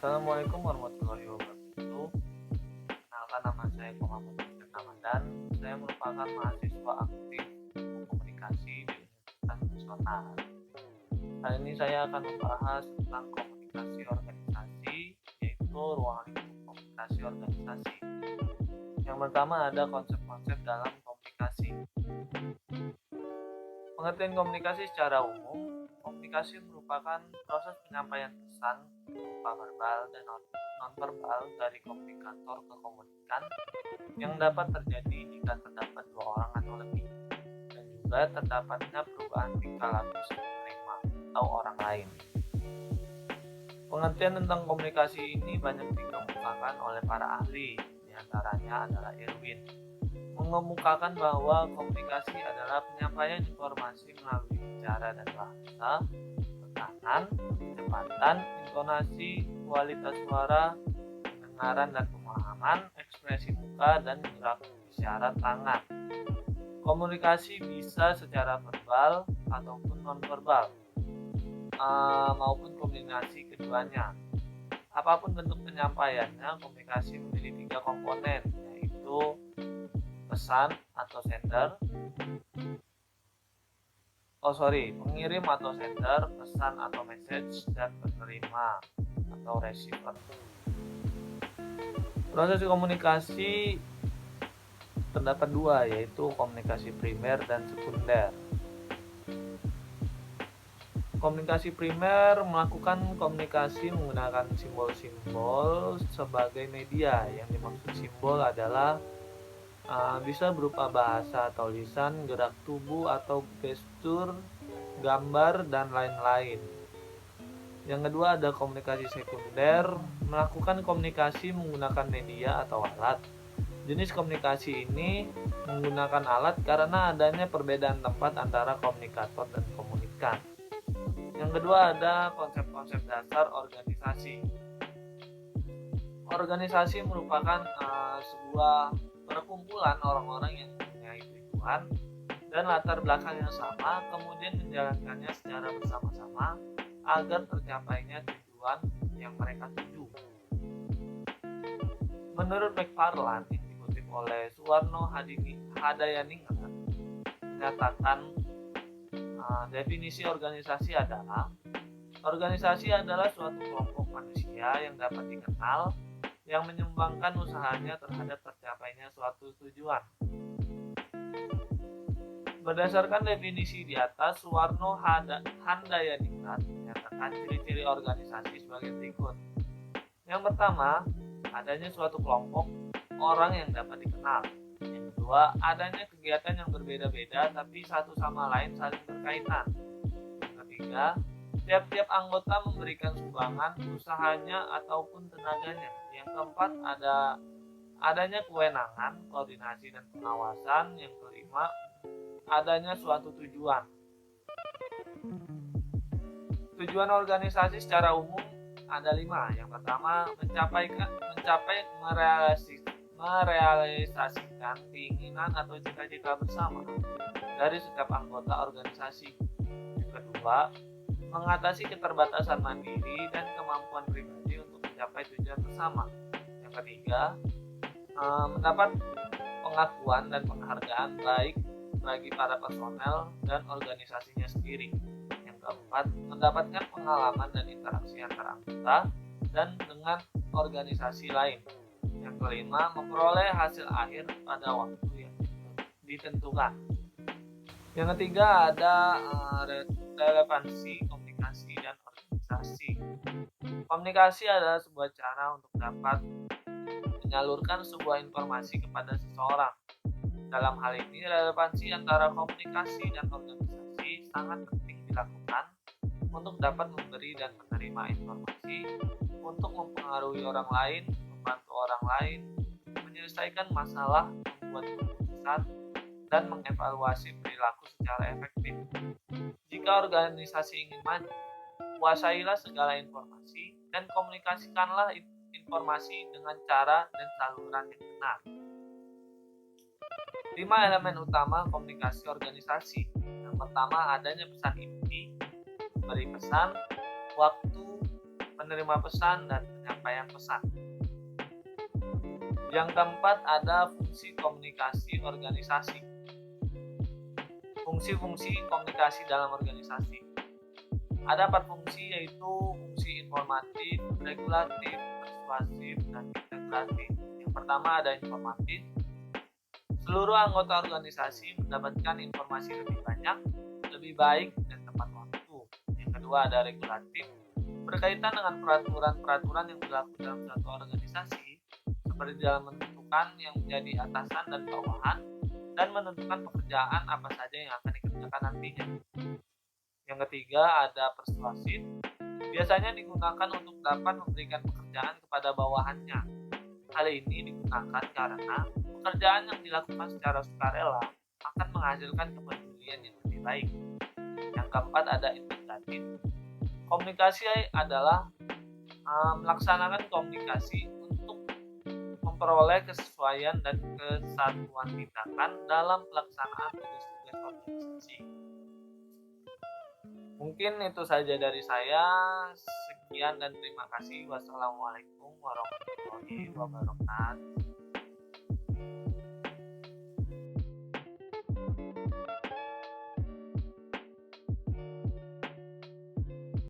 Assalamualaikum warahmatullahi wabarakatuh. Kenalkan, nama saya Muhammad Hussein Ramadan. Saya merupakan mahasiswa aktif komunikasi di Universitas Nasional. Kali ini saya akan membahas tentang komunikasi organisasi, yaitu ruang lingkup komunikasi organisasi. Yang pertama ada konsep-konsep dalam komunikasi. Pengertian komunikasi secara umum, komunikasi merupakan proses penyampaian pesan berupa verbal dan nonverbal dari komunikator ke komunikan yang dapat terjadi jika terdapat dua orang atau lebih, dan juga terdapatnya perubahan tingkah laku si penerima atau orang lain. Pengertian tentang komunikasi ini banyak dikemukakan oleh para ahli, diantaranya adalah Irwin, mengemukakan bahwa komunikasi adalah penyampaian informasi melalui bicara dan bahasa, tekanan, kecepatan, intonasi, kualitas suara, pendengaran dan pemahaman, ekspresi muka, dan gerak isyarat tangan. Komunikasi bisa secara verbal ataupun nonverbal, maupun kombinasi keduanya. Apapun bentuk penyampaiannya, komunikasi memiliki tiga komponen, yaitu pesan atau sender, pengirim atau sender, pesan atau message, dan penerima atau receiver. Proses komunikasi terdapat dua, yaitu komunikasi primer dan sekunder. Komunikasi primer melakukan komunikasi menggunakan simbol-simbol sebagai media. Yang dimaksud simbol adalah bisa berupa bahasa atau lisan, gerak tubuh atau gestur, gambar, dan lain-lain. Yang kedua ada komunikasi sekunder, melakukan komunikasi menggunakan media atau alat. Jenis komunikasi ini menggunakan alat karena adanya perbedaan tempat antara komunikator dan komunikan. Yang kedua ada konsep-konsep dasar organisasi. Organisasi merupakan sebuah perkumpulan orang-orang yang mempunyai tujuan dan latar belakang yang sama, kemudian menjalankannya secara bersama-sama agar tercapainya tujuan yang mereka tuju. Menurut McFarland yang dikutip oleh Suwarno Hadayaningrat menyatakan definisi organisasi adalah suatu kelompok manusia yang dapat dikenal yang menyumbangkan usahanya terhadap tercapainya suatu tujuan. Berdasarkan definisi di atas, Suwarno Handayaningrat menyatakan ciri-ciri organisasi sebagai berikut. Yang pertama, adanya suatu kelompok orang yang dapat dikenal. Yang kedua, adanya kegiatan yang berbeda-beda tapi satu sama lain saling berkaitan. Yang ketiga, tiap-tiap anggota memberikan sumbangan usahanya ataupun tenaganya. Yang keempat, adanya kewenangan, koordinasi dan pengawasan. Yang kelima, adanya suatu tujuan. Tujuan organisasi secara umum ada 5. Yang pertama, mencapai merealisasikan keinginan atau cita-cita bersama dari setiap anggota organisasi. Yang kedua, mengatasi keterbatasan mandiri dan kemampuan pribadi untuk mencapai tujuan bersama. Yang ketiga, mendapat pengakuan dan penghargaan baik bagi para personel dan organisasinya sendiri. Yang keempat, mendapatkan pengalaman dan interaksi antara anggota dan dengan organisasi lain. Yang kelima, memperoleh hasil akhir pada waktu yang ditentukan. Yang ketiga ada relevansi komunikasi dan organisasi. Komunikasi adalah sebuah cara untuk dapat menyalurkan sebuah informasi kepada seseorang. Dalam hal ini, relevansi antara komunikasi dan organisasi sangat penting dilakukan untuk dapat memberi dan menerima informasi, untuk mempengaruhi orang lain, membantu orang lain, menyelesaikan masalah, membuat keputusan, dan mengevaluasi perilaku secara efektif. Jika organisasi ingin maju, kuasailah segala informasi dan komunikasikanlah informasi dengan cara dan saluran yang benar. 5 elemen utama komunikasi organisasi. Yang pertama, adanya pesan inti, memberi pesan, waktu, penerima pesan, dan penyampaian pesan. Yang keempat ada fungsi komunikasi organisasi. Fungsi-fungsi komunikasi dalam organisasi. Ada 4 fungsi, yaitu fungsi informatif, regulatif, persuasif, dan integratif. Yang pertama ada informatif. Seluruh anggota organisasi mendapatkan informasi lebih banyak, lebih baik, dan tepat waktu. Yang kedua ada regulatif. Berkaitan dengan peraturan-peraturan yang berlaku dalam suatu organisasi, seperti dalam menentukan yang menjadi atasan dan bawahan, dan menentukan pekerjaan apa saja yang akan dikerjakan nantinya. Yang ketiga ada persuasif. Biasanya digunakan untuk dapat memberikan pekerjaan kepada bawahannya. Hal ini digunakan karena pekerjaan yang dilakukan secara sukarela akan menghasilkan kepedulian yang lebih baik. Yang keempat ada integratif. Komunikasi adalah melaksanakan komunikasi untuk memperoleh kesesuaian dan kesatuan tindakan dalam pelaksanaan tugas-tugas organisasi. Mungkin itu saja dari saya. Sekian dan terima kasih. Wassalamualaikum warahmatullahi wabarakatuh.